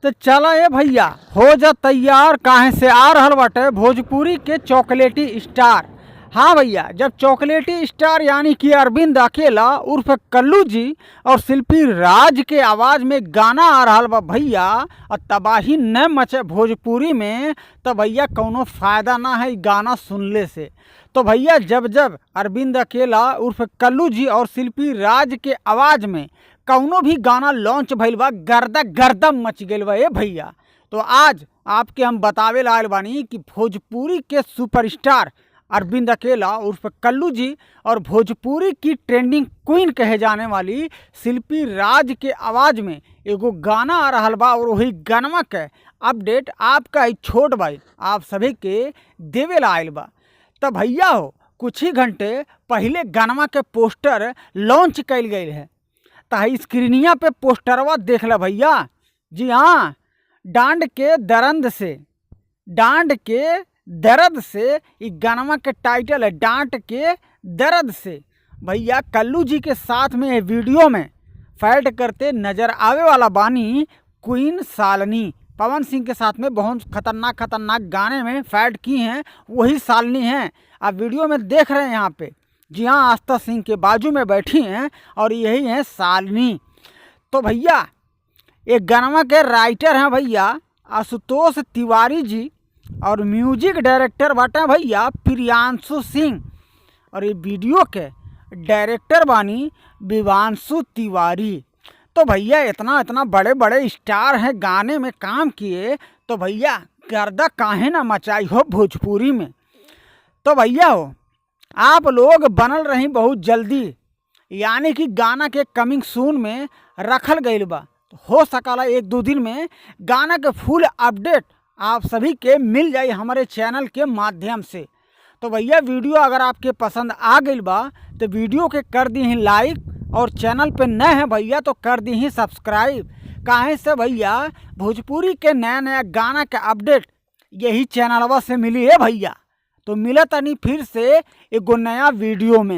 तो चला ए भैया हो जा तैयार काहे से आ रहल बाटे भोजपुरी के चॉकलेटी स्टार। हाँ भैया, जब चॉकलेटी स्टार यानी कि अरविंद अकेला उर्फ कल्लू जी और शिल्पी राज के आवाज़ में गाना आ रहल बा भैया और तबाही न मचे भोजपुरी में, तो भैया कौनो फ़ायदा ना है गाना सुनले से। तो भैया जब जब अरविंद अकेला उर्फ कल्लू जी और शिल्पी राज के आवाज़ में कौनो भी गाना लॉन्च भइल बा, गर्दा गर्दा मच गइल बा ए भैया। तो आज आपके हम बतावे लायल बानी कि भोजपुरी के सुपरस्टार अरविंद अकेला उर्फ कल्लू जी और भोजपुरी की ट्रेंडिंग क्वीन कहे जाने वाली शिल्पी राज के आवाज़ में एगो गाना आ रहल बा और वही गानवा के अपडेट आपका ही छोट भाई आप सभी के देवे ला आयल बा। तो भैया हो कुछ ही घंटे पहले गानवा के पोस्टर लॉन्च कल गई है। तो स्क्रीनिया पे पोस्टरवा देख ला भैया। जी हाँ, डांड के दर्द से इस गानवा के टाइटल है डांट के दर्द से। भैया कल्लू जी के साथ में ये वीडियो में फाइट करते नजर आवे वाला बानी क्वीन शालिनी। पवन सिंह के साथ में बहुत खतरनाक गाने में फाइट की हैं, वही शालिनी हैं। आप वीडियो में देख रहे हैं यहाँ पे। जी हाँ, आस्था सिंह के बाजू में बैठी हैं और यही हैं शालिनी। तो भैया एक गानवा के राइटर हैं भैया आशुतोष तिवारी जी और म्यूजिक डायरेक्टर बाटे भैया प्रियांशु सिंह और ये वीडियो के डायरेक्टर बानी विवांशु तिवारी। तो भैया इतना बड़े बड़े स्टार हैं गाने में काम किए, तो भैया गर्दा काहे ना मचाई हो भोजपुरी में। तो भैया हो आप लोग बनल रही बहुत जल्दी, यानी कि गाना के कमिंग सून में रखल गईल बा। तो हो सकला एक दो दिन में गाना के फुल अपडेट आप सभी के मिल जाए हमारे चैनल के माध्यम से। तो भैया वीडियो अगर आपके पसंद आ गई बा तो वीडियो के कर दी लाइक और चैनल पे नए हैं भैया तो कर दी सब्सक्राइब। काहे से भैया भोजपुरी के नया गाना के अपडेट यही चैनलवा से मिली है भैया। तो मिला तनी फिर से एगो नया वीडियो में।